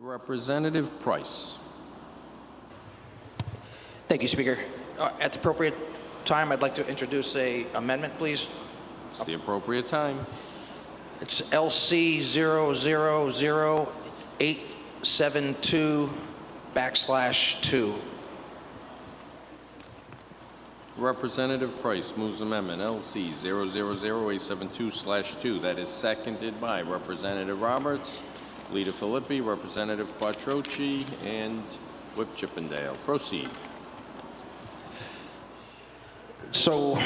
Representative Price. Thank you, Speaker. At the appropriate time, I'd like to introduce an amendment, please. It's the appropriate time. It's LC 0000872/2. Representative Price moves amendment LC 0000872/2. That is seconded by Representative Roberts, Lee de Filippi, Representative Quattrochi, and Whip Chippendale. Proceed. So,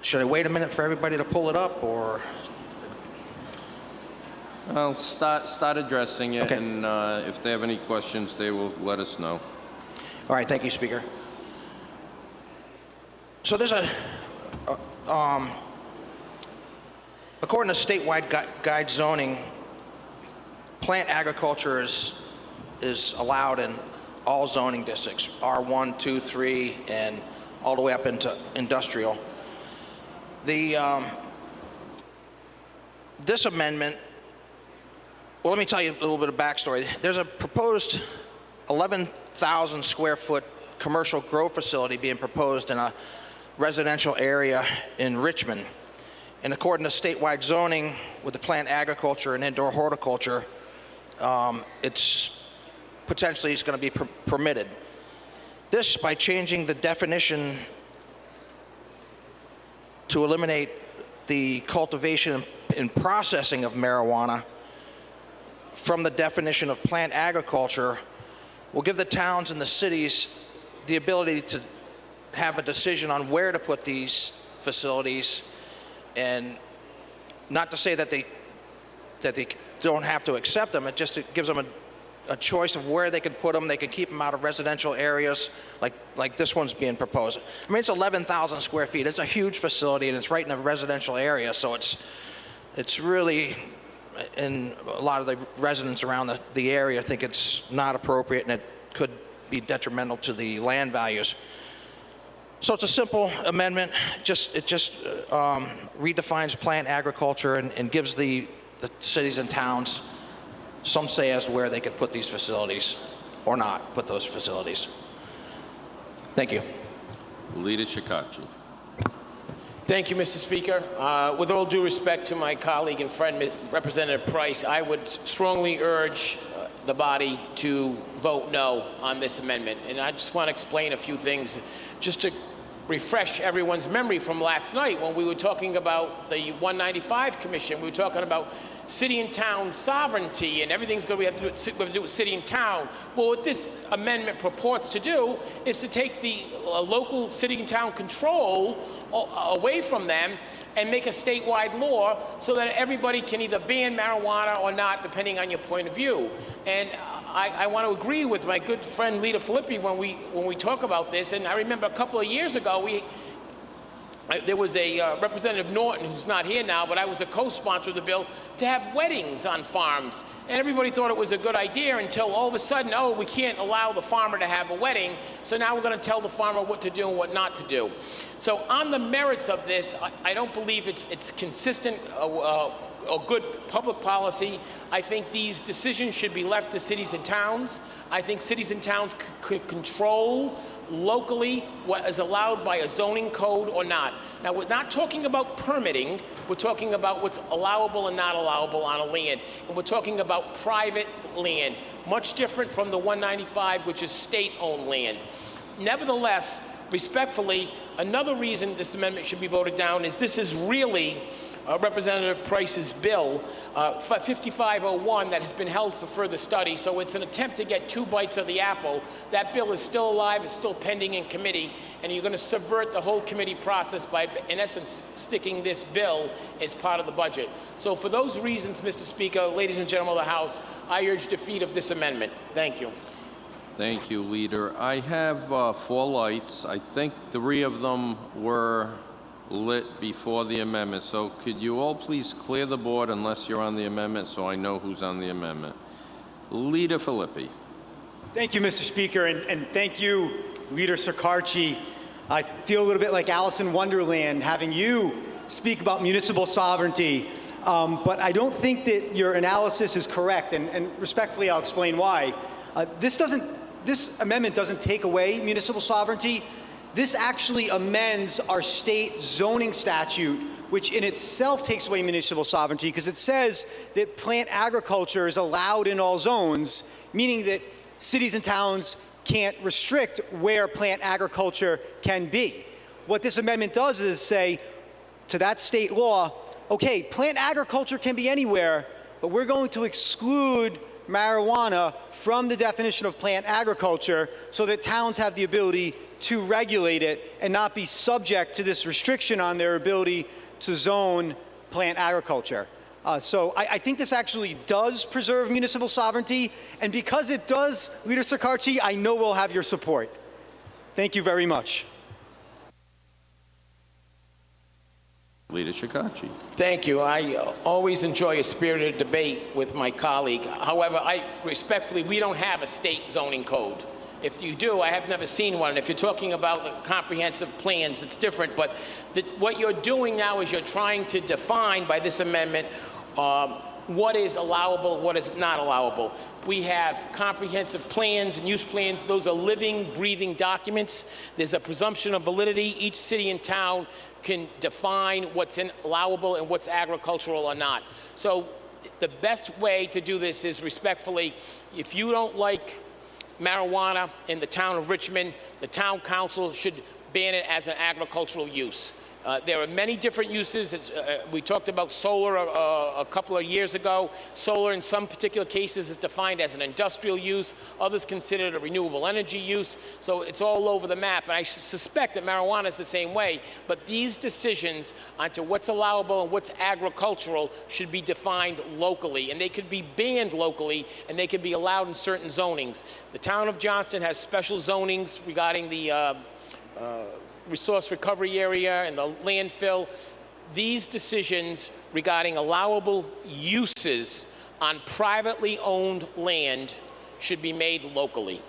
should I wait a minute for everybody to pull it up, or? I'll start addressing it, Okay. and if they have any questions, they will let us know. All right, thank you, Speaker. So there's according to statewide guide zoning, plant agriculture is allowed in all zoning districts, R1, 2, 3, and all the way up into industrial. This amendment, well, let me tell you a little bit of backstory. There's a proposed 11,000 square foot commercial grow facility being proposed in a residential area in Richmond. And according to statewide zoning, with the plant agriculture and indoor horticulture, it's potentially going to be permitted. This, by changing the definition to eliminate the cultivation and processing of marijuana from the definition of plant agriculture, will give the towns and the cities the ability to have a decision on where to put these facilities, and not to say that they don't have to accept them. It just gives them a choice of where they can put them. They can keep them out of residential areas like this one's being proposed. I mean, it's 11,000 square feet. It's a huge facility, and it's right in a residential area, so it's really, and a lot of the residents around the area think it's not appropriate, and it could be detrimental to the land values. So it's a simple amendment. It just redefines plant agriculture and gives the cities and towns some say as to where they could put these facilities or not put those facilities. Thank you. Lita Chakashi. Thank you, Mr. Speaker. With all due respect to my colleague and friend, Representative Price, I would strongly urge the body to vote no on this amendment. And I just want to explain a few things just to refresh everyone's memory from last night when we were talking about the 195 Commission. We were talking about city and town sovereignty, and everything's going to have to do with city and town. Well, what this amendment purports to do is to take the local city and town control away from them and make a statewide law so that everybody can either ban marijuana or not, depending on your point of view. And I want to agree with my good friend Lee de Filippi when we talk about this. And I remember a couple of years ago, there was a Representative Norton, who's not here now, but I was a co-sponsor of the bill to have weddings on farms. And everybody thought it was a good idea until all of a sudden, oh, we can't allow the farmer to have a wedding, so now we're going to tell the farmer what to do and what not to do. So on the merits of this, I don't believe it's consistent or good public policy. I think these decisions should be left to cities and towns. I think cities and towns could control locally what is allowed by a zoning code or not. Now, we're not talking about permitting. We're talking about what's allowable and not allowable on a land. And we're talking about private land, much different from the 195, which is state-owned land. Nevertheless, respectfully, another reason this amendment should be voted down is this is really Representative Price's bill, 5501, that has been held for further study. So it's an attempt to get two bites of the apple. That bill is still alive, it's still pending in committee, and you're going to subvert the whole committee process by, in essence, sticking this bill as part of the budget. So for those reasons, Mr. Speaker, ladies and gentlemen of the House, I urge defeat of this amendment. Thank you. Thank you, Leader. I have 4 lights. I think 3 of them were lit before the amendment. So could you all please clear the board unless you're on the amendment so I know who's on the amendment. Lee de Filippi. Thank you, Mr. Speaker, and thank you, Lita Chakashi. I feel a little bit like Alice in Wonderland having you speak about municipal sovereignty But I don't think that your analysis is correct, and respectfully, I'll explain why. This amendment doesn't take away municipal sovereignty. This actually amends our state zoning statute, which in itself takes away municipal sovereignty, because it says that plant agriculture is allowed in all zones, meaning that cities and towns can't restrict where plant agriculture can be. What this amendment does is say to that state law, okay, plant agriculture can be anywhere, but we're going to exclude marijuana from the definition of plant agriculture so that towns have the ability to regulate it and not be subject to this restriction on their ability to zone plant agriculture. So I think this actually does preserve municipal sovereignty, and because it does, Lita Chakashi, I know we'll have your support. Thank you very much. Lita Chakashi. Thank you. I always enjoy a spirited debate with my colleague. However, we don't have a state zoning code. If you do, I have never seen one. If you're talking about comprehensive plans, it's different. But what you're doing now is you're trying to define by this amendment what is allowable, what is not allowable. We have comprehensive plans and use plans. Those are living, breathing documents. There's a presumption of validity. Each city and town can define what's allowable and what's agricultural or not. So the best way to do this is respectfully, if you don't like marijuana in the town of Richmond, the town council should ban it as an agricultural use. There are many different uses. We talked about solar a couple of years ago. Solar in some particular cases is defined as an industrial use. Others consider it a renewable energy use. So it's all over the map. And I suspect that marijuana is the same way. But these decisions onto what's allowable and what's agricultural should be defined locally. And they could be banned locally, and they could be allowed in certain zonings. The town of Johnston has special zonings regarding the resource recovery area and the landfill. These decisions regarding allowable uses on privately owned land should be made locally.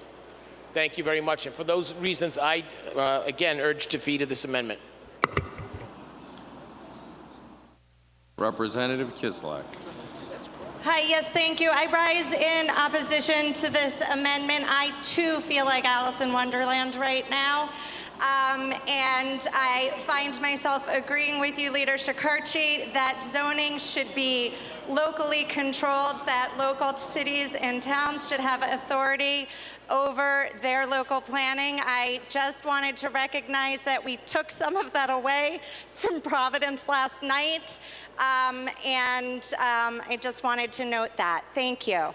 Thank you very much. And for those reasons, I again urge defeat of this amendment. Representative Kislak. Hi, yes, thank you. I rise in opposition to this amendment. I too feel like Alice in Wonderland right now. And I find myself agreeing with you, Lita Chakashi, that zoning should be locally controlled, that local cities and towns should have authority over their local planning. I just wanted to recognize that we took some of that away from Providence last night, and I just wanted to note that. Thank you.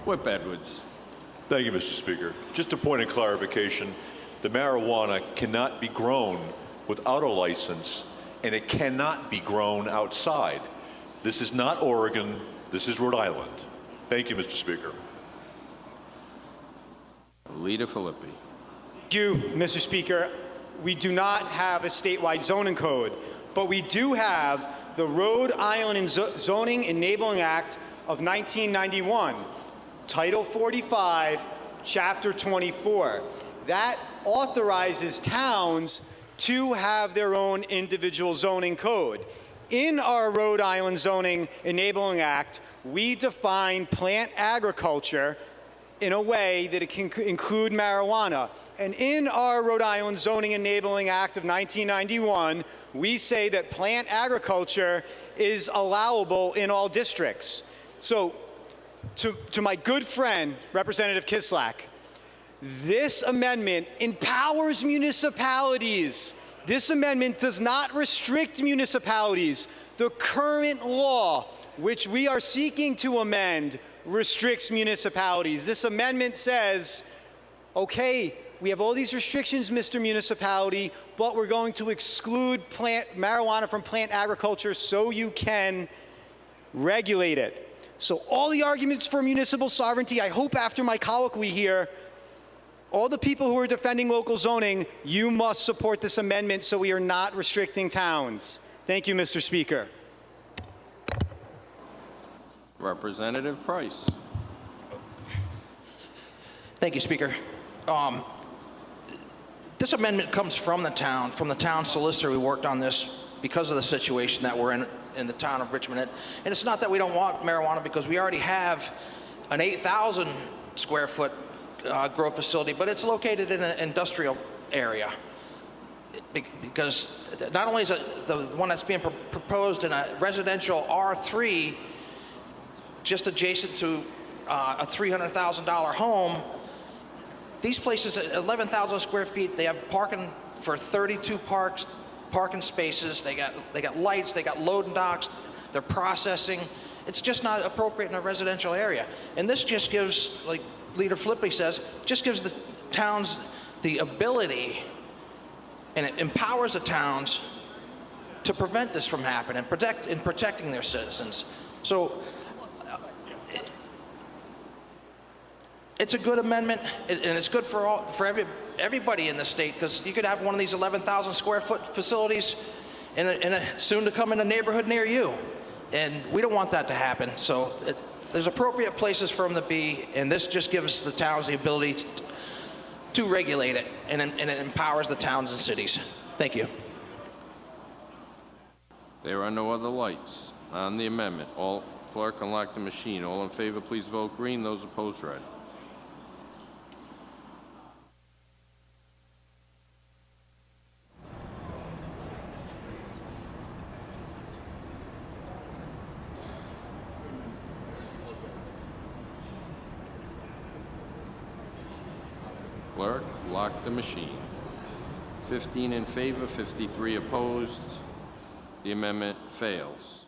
Whip Edwards. Thank you, Mr. Speaker. Just a point of clarification. The marijuana cannot be grown without a license, and it cannot be grown outside. This is not Oregon. This is Rhode Island. Thank you, Mr. Speaker. Lee de Filippi. Thank you, Mr. Speaker. We do not have a statewide zoning code, but we do have the Rhode Island Zoning Enabling Act of 1991. Title 45, Chapter 24. That authorizes towns to have their own individual zoning code. In our Rhode Island Zoning Enabling Act, we define plant agriculture in a way that it can include marijuana. And in our Rhode Island Zoning Enabling Act of 1991, we say that plant agriculture is allowable in all districts. So, to my good friend, Representative Kislak, this amendment empowers municipalities. This amendment does not restrict municipalities. The current law, which we are seeking to amend, restricts municipalities. This amendment says, okay, we have all these restrictions, Mr. Municipality, but we're going to exclude marijuana from plant agriculture so you can regulate it. So all the arguments for municipal sovereignty, I hope after my colloquy here, all the people who are defending local zoning, you must support this amendment so we are not restricting towns. Thank you, Mr. Speaker. Representative Price. Thank you, Speaker. This amendment comes from the town solicitor. We worked on this because of the situation that we're in the town of Richmond. And it's not that we don't want marijuana, because we already have an 8,000 square foot grow facility, but it's located in an industrial area. Because not only is it the one that's being proposed in a residential R3, just adjacent to a $300,000 home, these places at 11,000 square feet, they have parking for 32 parking spaces. They got lights, they got loading docks, they're processing. It's just not appropriate in a residential area. And this just gives, like Lee de Filippi says, just gives the towns the ability, and it empowers the towns to prevent this from happening and protecting their citizens. So it's a good amendment, and it's good for everybody in the state, because you could have one of these 11,000 square foot facilities in a soon to come in a neighborhood near you, and we don't want that to happen. So there's appropriate places for them to be, and this just gives the towns the ability to regulate it, and it empowers the towns and cities. Thank you. There are no other lights on the amendment. All clerk unlock the machine. All in favor, please vote green. Those opposed, red. Clerk, lock the machine. 15 in favor, 53 opposed. The amendment fails.